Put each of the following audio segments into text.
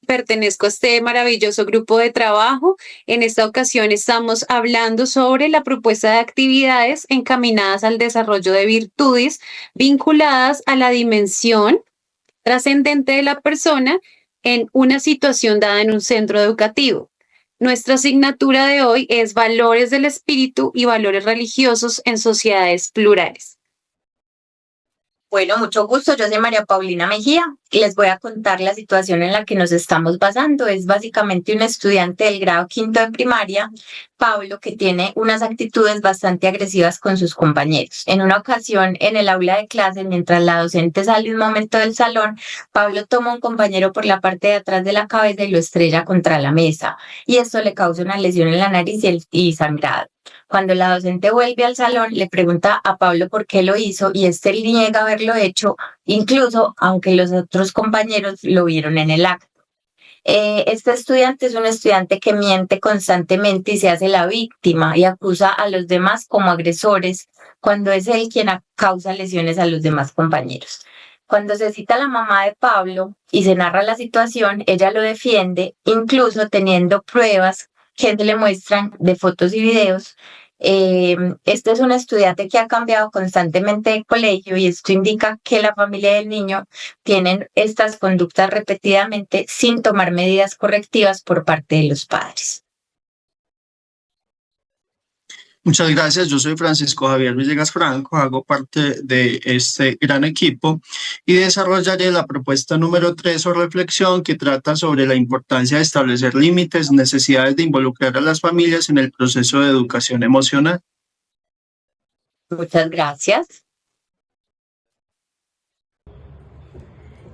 pertenezco a este maravilloso grupo de trabajo. En esta ocasión estamos hablando sobre la propuesta de actividades encaminadas al desarrollo de virtudes vinculadas a la dimensión trascendente de la persona en una situación dada en un centro educativo. Nuestra asignatura de hoy es Valores del Espíritu y Valores Religiosos en Sociedades Plurales. Bueno, mucho gusto. Yo soy María Paulina Mejía y les voy a contar la situación en la que nos estamos basando. Es básicamente un estudiante del grado quinto de primaria, Pablo, que tiene unas actitudes bastante agresivas con sus compañeros. En una ocasión, en el aula de clase, mientras la docente sale un momento del salón, Pablo toma a un compañero por la parte de atrás de la cabeza y lo estrella contra la mesa. Y esto le causa una lesión en la nariz y sangrado. Cuando la docente vuelve al salón, le pregunta a Pablo por qué lo hizo y este niega haberlo hecho, incluso aunque los otros compañeros lo vieron en el acto. Este estudiante es un estudiante que miente constantemente y se hace la víctima y acusa a los demás como agresores cuando es él quien causa lesiones a los demás compañeros. Cuando se cita a la mamá de Pablo y se narra la situación, ella lo defiende, incluso teniendo pruebas que le muestran de fotos y videos. Este es un estudiante que ha cambiado constantemente de colegio y esto indica que la familia del niño tienen estas conductas repetidamente sin tomar medidas correctivas por parte de los padres. Muchas gracias, yo soy Francisco Javier Villegas Franco, hago parte de este gran equipo y desarrollaré la propuesta número 3 o reflexión que trata sobre la importancia de establecer límites, necesidades de involucrar a las familias en el proceso de educación emocional. Muchas gracias.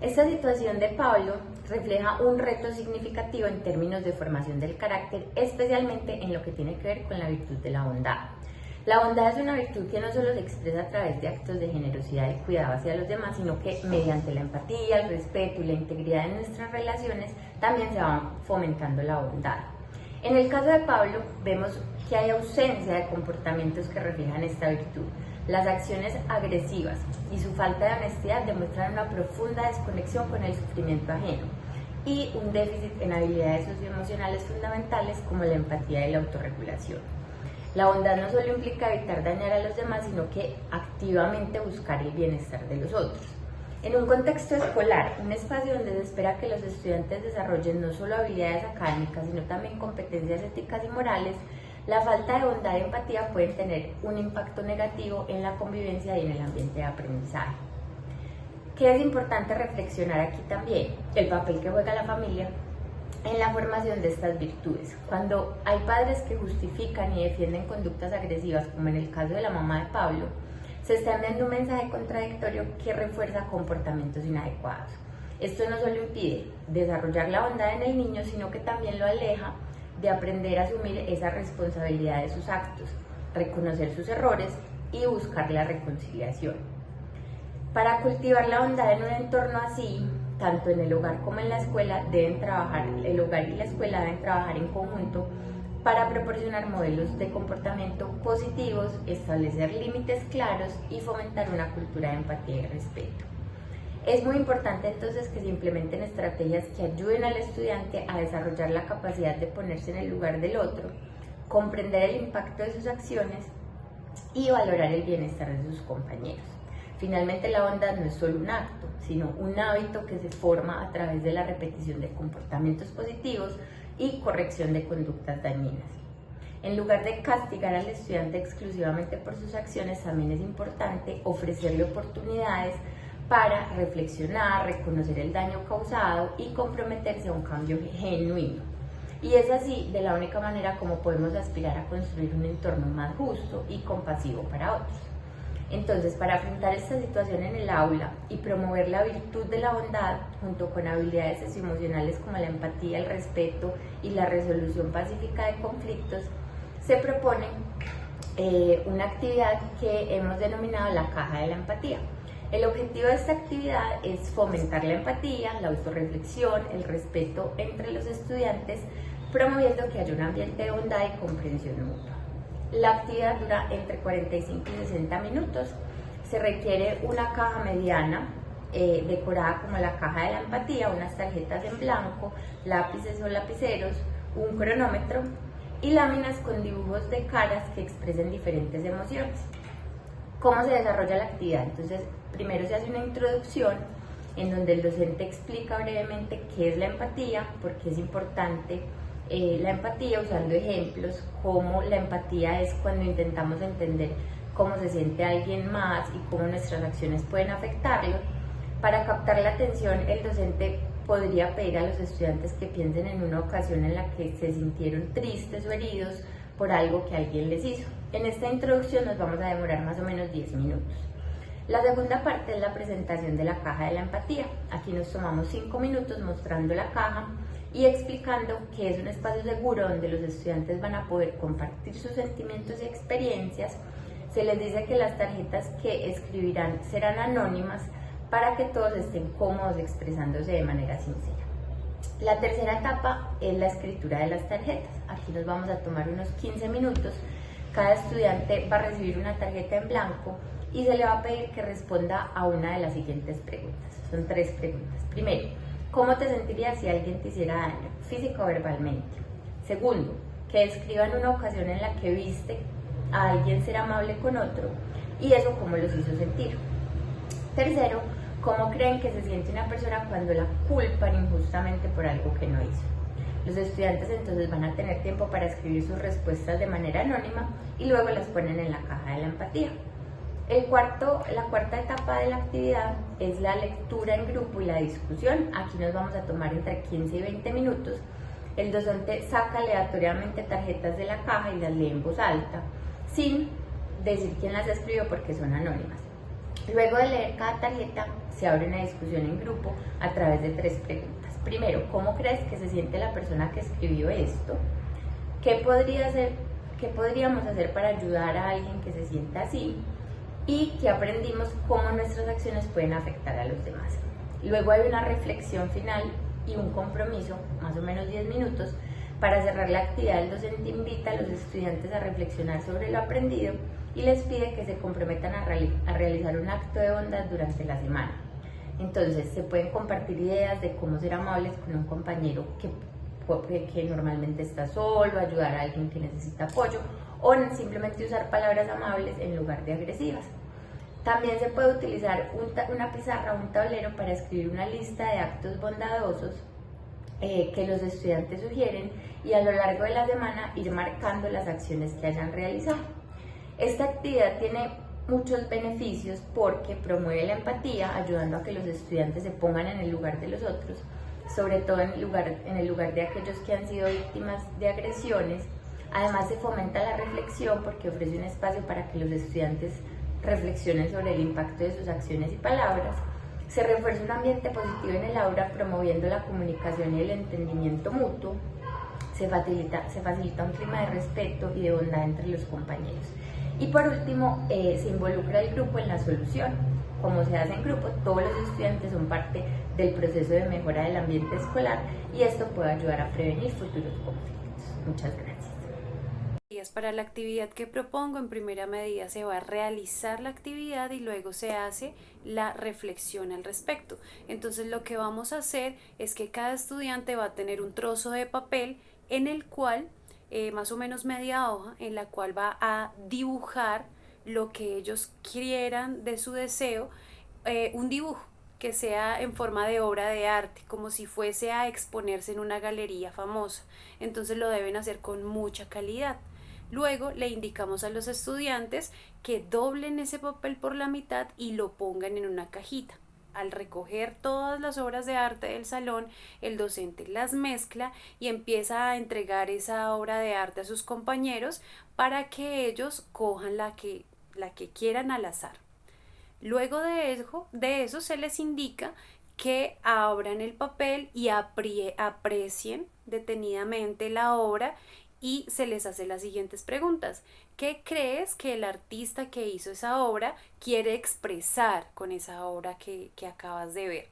Esta situación de Pablo refleja un reto significativo en términos de formación del carácter, especialmente en lo que tiene que ver con la virtud de la bondad. La bondad es una virtud que no solo se expresa a través de actos de generosidad y cuidado hacia los demás, sino que mediante la empatía, el respeto y la integridad de nuestras relaciones también se va fomentando la bondad. En el caso de Pablo, vemos que hay ausencia de comportamientos que reflejan esta virtud. Las acciones agresivas y su falta de honestidad demuestran una profunda desconexión con el sufrimiento ajeno y un déficit en habilidades socioemocionales fundamentales como la empatía y la autorregulación. La bondad no solo implica evitar dañar a los demás, sino que activamente buscar el bienestar de los otros. En un contexto escolar, un espacio donde se espera que los estudiantes desarrollen no solo habilidades académicas, sino también competencias éticas y morales, la falta de bondad y empatía pueden tener un impacto negativo en la convivencia y en el ambiente de aprendizaje. ¿Qué es importante reflexionar aquí también? El papel que juega la familia en la formación de estas virtudes. Cuando hay padres que justifican y defienden conductas agresivas, como en el caso de la mamá de Pablo, se está enviando un mensaje contradictorio que refuerza comportamientos inadecuados. Esto no solo impide desarrollar la bondad en el niño, sino que también lo aleja de aprender a asumir esa responsabilidad de sus actos, reconocer sus errores y buscar la reconciliación. Para cultivar la bondad en un entorno así, tanto en el hogar como en la escuela, el hogar y la escuela deben trabajar en conjunto para proporcionar modelos de comportamiento positivos, establecer límites claros y fomentar una cultura de empatía y respeto. Es muy importante entonces que se implementen estrategias que ayuden al estudiante a desarrollar la capacidad de ponerse en el lugar del otro, comprender el impacto de sus acciones y valorar el bienestar de sus compañeros. Finalmente, la bondad no es solo un acto, sino un hábito que se forma a través de la repetición de comportamientos positivos y corrección de conductas dañinas. En lugar de castigar al estudiante exclusivamente por sus acciones, también es importante ofrecerle oportunidades para reflexionar, reconocer el daño causado y comprometerse a un cambio genuino. Y es así de la única manera como podemos aspirar a construir un entorno más justo y compasivo para otros. Entonces, para afrontar esta situación en el aula y promover la virtud de la bondad, junto con habilidades socioemocionales como la empatía, el respeto y la resolución pacífica de conflictos, se propone una actividad que hemos denominado la caja de la empatía. El objetivo de esta actividad es fomentar la empatía, la autorreflexión, el respeto entre los estudiantes, promoviendo que haya un ambiente de bondad y comprensión mutua. La actividad dura entre 45 y 60 minutos. Se requiere una caja mediana decorada como la caja de la empatía, unas tarjetas en blanco, lápices o lapiceros, un cronómetro y láminas con dibujos de caras que expresen diferentes emociones. ¿Cómo se desarrolla la actividad? Entonces, primero se hace una introducción en donde el docente explica brevemente qué es la empatía, por qué es importante la empatía, usando ejemplos como la empatía es cuando intentamos entender cómo se siente alguien más y cómo nuestras acciones pueden afectarlo. Para captar la atención, el docente podría pedir a los estudiantes que piensen en una ocasión en la que se sintieron tristes o heridos por algo que alguien les hizo. En esta introducción nos vamos a demorar más o menos 10 minutos. La segunda parte es la presentación de la caja de la empatía. Aquí nos tomamos 5 minutos mostrando la caja y explicando que es un espacio seguro donde los estudiantes van a poder compartir sus sentimientos y experiencias. Se les dice que las tarjetas que escribirán serán anónimas para que todos estén cómodos expresándose de manera sincera. La tercera etapa es la escritura de las tarjetas. Aquí nos vamos a tomar unos 15 minutos. Cada estudiante va a recibir una tarjeta en blanco y se le va a pedir que responda a una de las siguientes preguntas. Son 3 preguntas. Primero, ¿cómo te sentirías si alguien te hiciera daño, físico o verbalmente? Segundo, que describan una ocasión en la que viste a alguien ser amable con otro y eso cómo los hizo sentir. Tercero, ¿cómo creen que se siente una persona cuando la culpan injustamente por algo que no hizo? Los estudiantes entonces van a tener tiempo para escribir sus respuestas de manera anónima y luego las ponen en la caja de la empatía. La cuarta etapa de la actividad es la lectura en grupo y la discusión. Aquí nos vamos a tomar entre 15 y 20 minutos. El docente saca aleatoriamente tarjetas de la caja y las lee en voz alta, sin decir quién las escribió porque son anónimas. Luego de leer cada tarjeta, se abre una discusión en grupo a través de 3 preguntas. Primero, ¿cómo crees que se siente la persona que escribió esto? ¿Qué podríamos hacer para ayudar a alguien que se sienta así? Y que aprendimos cómo nuestras acciones pueden afectar a los demás. Luego hay una reflexión final y un compromiso, más o menos 10 minutos. Para cerrar la actividad, el docente invita a los estudiantes a reflexionar sobre lo aprendido y les pide que se comprometan a realizar un acto de bondad durante la semana. Entonces, se pueden compartir ideas de cómo ser amables con un compañero que normalmente está solo, ayudar a alguien que necesita apoyo o simplemente usar palabras amables en lugar de agresivas. También se puede utilizar una pizarra o un tablero para escribir una lista de actos bondadosos que los estudiantes sugieren y a lo largo de la semana ir marcando las acciones que hayan realizado. Esta actividad tiene muchos beneficios porque promueve la empatía, ayudando a que los estudiantes se pongan en el lugar de los otros, sobre todo en el lugar de aquellos que han sido víctimas de agresiones. Además se fomenta la reflexión porque ofrece un espacio para que los estudiantes reflexionen sobre el impacto de sus acciones y palabras. Se refuerza un ambiente positivo en el aula promoviendo la comunicación y el entendimiento mutuo. Se facilita un clima de respeto y de bondad entre los compañeros. Y por último, se involucra el grupo en la solución. Como se hace en grupo, todos los estudiantes son parte del proceso de mejora del ambiente escolar y esto puede ayudar a prevenir futuros conflictos. Muchas gracias. Para la actividad que propongo, en primera medida se va a realizar la actividad y luego se hace la reflexión al respecto. Entonces lo que vamos a hacer es que cada estudiante va a tener un trozo de papel en el cual, más o menos media hoja, en la cual va a dibujar lo que ellos quieran de su deseo, un dibujo que sea en forma de obra de arte, como si fuese a exponerse en una galería famosa. Entonces lo deben hacer con mucha calidad. Luego le indicamos a los estudiantes que doblen ese papel por la mitad y lo pongan en una cajita. Al recoger todas las obras de arte del salón, el docente las mezcla y empieza a entregar esa obra de arte a sus compañeros para que ellos cojan la que quieran al azar. Luego de eso se les indica que abran el papel y aprecien detenidamente la obra y se les hace las siguientes preguntas. ¿Qué crees que el artista que hizo esa obra quiere expresar con esa obra que acabas de ver?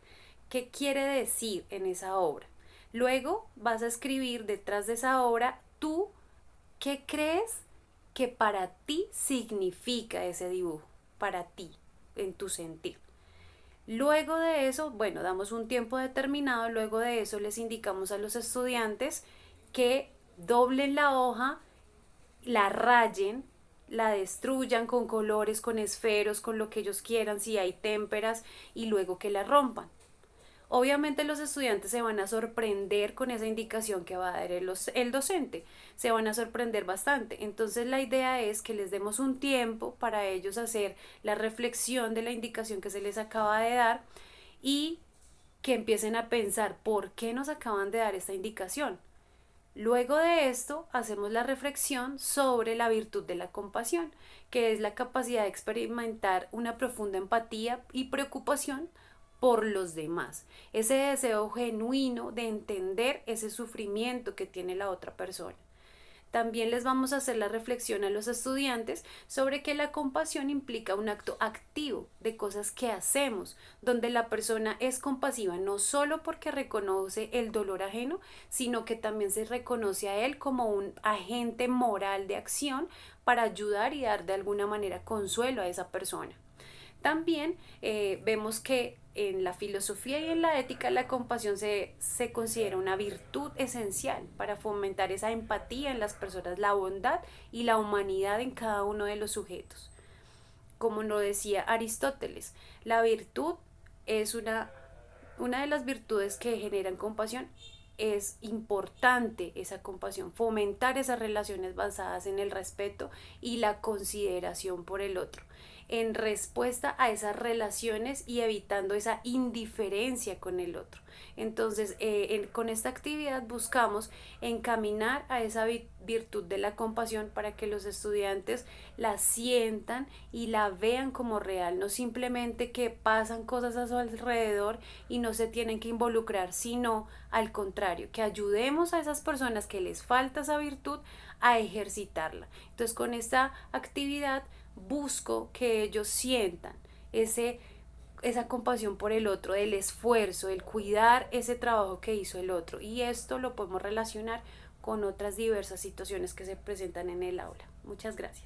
¿Qué quiere decir en esa obra? Luego vas a escribir detrás de esa obra tú qué crees que para ti significa ese dibujo, para ti, en tu sentir. Luego de eso, bueno, damos un tiempo determinado, luego de eso les indicamos a los estudiantes que doblen la hoja, la rayen, la destruyan con colores, con esferos, con lo que ellos quieran, si hay témperas, y luego que la rompan. Obviamente los estudiantes se van a sorprender con esa indicación que va a dar el docente, se van a sorprender bastante. Entonces la idea es que les demos un tiempo para ellos hacer la reflexión de la indicación que se les acaba de dar y que empiecen a pensar por qué nos acaban de dar esta indicación. Luego de esto, hacemos la reflexión sobre la virtud de la compasión, que es la capacidad de experimentar una profunda empatía y preocupación por los demás, ese deseo genuino de entender ese sufrimiento que tiene la otra persona. También les vamos a hacer la reflexión a los estudiantes sobre que la compasión implica un acto activo de cosas que hacemos, donde la persona es compasiva no solo porque reconoce el dolor ajeno, sino que también se reconoce a él como un agente moral de acción para ayudar y dar de alguna manera consuelo a esa persona. También vemos que en la filosofía y en la ética la compasión se considera una virtud esencial para fomentar esa empatía en las personas, la bondad y la humanidad en cada uno de los sujetos. Como lo decía Aristóteles, la virtud es una de las virtudes que generan compasión. Es importante esa compasión, fomentar esas relaciones basadas en el respeto y la consideración por el otro, en respuesta a esas relaciones y evitando esa indiferencia con el otro. Entonces, con esta actividad buscamos encaminar a esa virtud de la compasión para que los estudiantes la sientan y la vean como real, no simplemente que pasan cosas a su alrededor y no se tienen que involucrar, sino al contrario, que ayudemos a esas personas que les falta esa virtud a ejercitarla. Entonces, con esta actividad busco que ellos sientan esa compasión por el otro, el esfuerzo, el cuidar ese trabajo que hizo el otro. Y esto lo podemos relacionar con otras diversas situaciones que se presentan en el aula. Muchas gracias.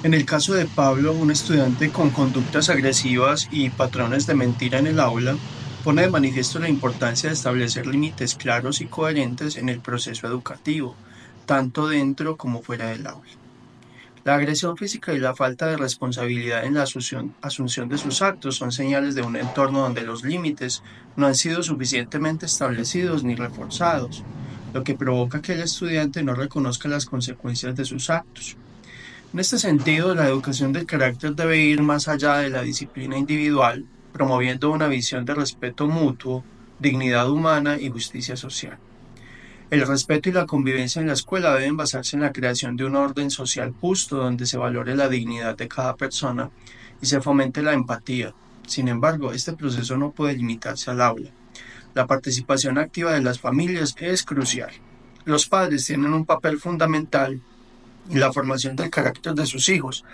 En el caso de Pablo, un estudiante con conductas agresivas y patrones de mentira en el aula, pone de manifiesto la importancia de establecer límites claros y coherentes en el proceso educativo, tanto dentro como fuera del aula. La agresión física y la falta de responsabilidad en la asunción de sus actos son señales de un entorno donde los límites no han sido suficientemente establecidos ni reforzados, lo que provoca que el estudiante no reconozca las consecuencias de sus actos. En este sentido, la educación del carácter debe ir más allá de la disciplina individual, promoviendo una visión de respeto mutuo, dignidad humana y justicia social. El respeto y la convivencia en la escuela deben basarse en la creación de un orden social justo donde se valore la dignidad de cada persona y se fomente la empatía. Sin embargo, este proceso no puede limitarse al aula. La participación activa de las familias es crucial. Los padres tienen un papel fundamental en la formación del carácter de sus hijos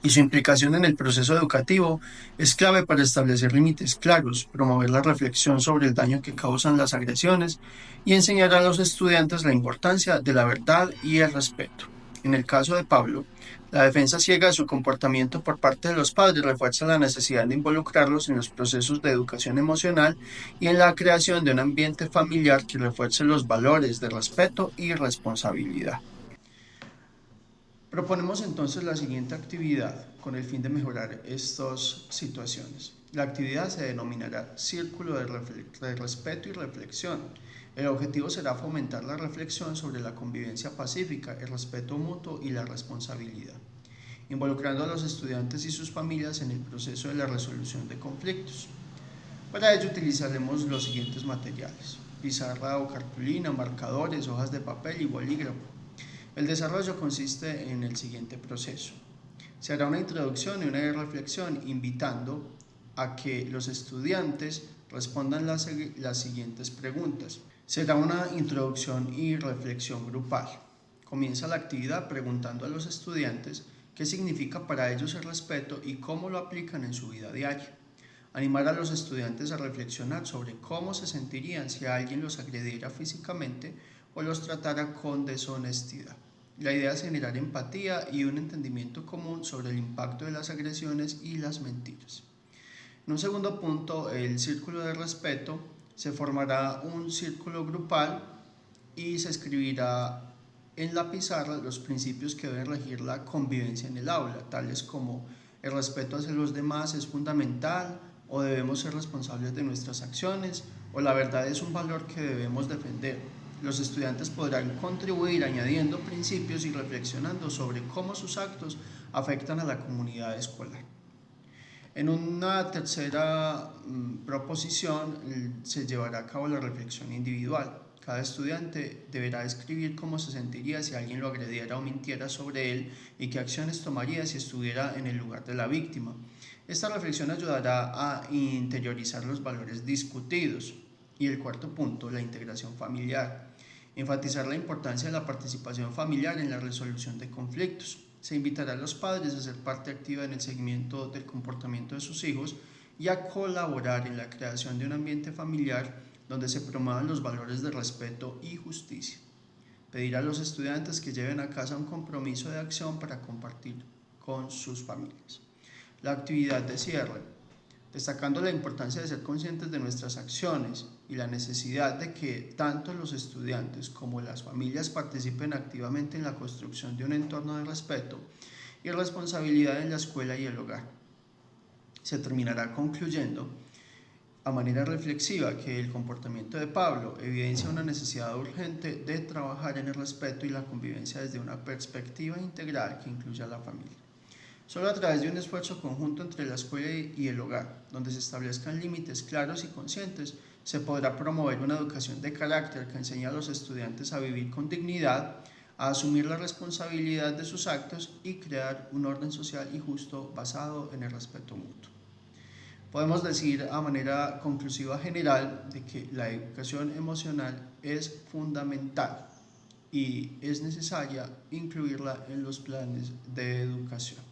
y su implicación en el proceso educativo es clave para establecer límites claros, promover la reflexión sobre el daño que causan las agresiones y enseñar a los estudiantes la importancia de la verdad y el respeto. En el caso de Pablo, la defensa ciega de su comportamiento por parte de los padres refuerza la necesidad de involucrarlos en los procesos de educación emocional y en la creación de un ambiente familiar que refuerce los valores de respeto y responsabilidad. Proponemos entonces la siguiente actividad con el fin de mejorar estas situaciones. La actividad se denominará Círculo de Respeto y Reflexión. El objetivo será fomentar la reflexión sobre la convivencia pacífica, el respeto mutuo y la responsabilidad, involucrando a los estudiantes y sus familias en el proceso de la resolución de conflictos. Para ello utilizaremos los siguientes materiales: pizarra o cartulina, marcadores, hojas de papel y bolígrafo. El desarrollo consiste en el siguiente proceso. Se hará una introducción y una reflexión invitando a que los estudiantes respondan las siguientes preguntas. Será una introducción y reflexión grupal. Comienza la actividad preguntando a los estudiantes qué significa para ellos el respeto y cómo lo aplican en su vida diaria. Animar a los estudiantes a reflexionar sobre cómo se sentirían si alguien los agrediera físicamente o los tratara con deshonestidad. La idea es generar empatía y un entendimiento común sobre el impacto de las agresiones y las mentiras. En un segundo punto, el círculo de respeto, se formará un círculo grupal y se escribirá en la pizarra los principios que deben regir la convivencia en el aula, tales como el respeto hacia los demás es fundamental, o debemos ser responsables de nuestras acciones, o la verdad es un valor que debemos defender. Los estudiantes podrán contribuir añadiendo principios y reflexionando sobre cómo sus actos afectan a la comunidad escolar. En una tercera proposición se llevará a cabo la reflexión individual. Cada estudiante deberá escribir cómo se sentiría si alguien lo agrediera o mintiera sobre él y qué acciones tomaría si estuviera en el lugar de la víctima. Esta reflexión ayudará a interiorizar los valores discutidos. Y el cuarto punto, la integración familiar. Enfatizar la importancia de la participación familiar en la resolución de conflictos. Se invitará a los padres a ser parte activa en el seguimiento del comportamiento de sus hijos y a colaborar en la creación de un ambiente familiar donde se promuevan los valores de respeto y justicia. Pedir a los estudiantes que lleven a casa un compromiso de acción para compartir con sus familias. La actividad de cierre. Destacando la importancia de ser conscientes de nuestras acciones y la necesidad de que tanto los estudiantes como las familias participen activamente en la construcción de un entorno de respeto y responsabilidad en la escuela y el hogar. Se terminará concluyendo a manera reflexiva que el comportamiento de Pablo evidencia una necesidad urgente de trabajar en el respeto y la convivencia desde una perspectiva integral que incluya a la familia. Solo a través de un esfuerzo conjunto entre la escuela y el hogar, donde se establezcan límites claros y conscientes, se podrá promover una educación de carácter que enseñe a los estudiantes a vivir con dignidad, a asumir la responsabilidad de sus actos y crear un orden social y justo basado en el respeto mutuo. Podemos decir a manera conclusiva general de que la educación emocional es fundamental y es necesaria incluirla en los planes de educación.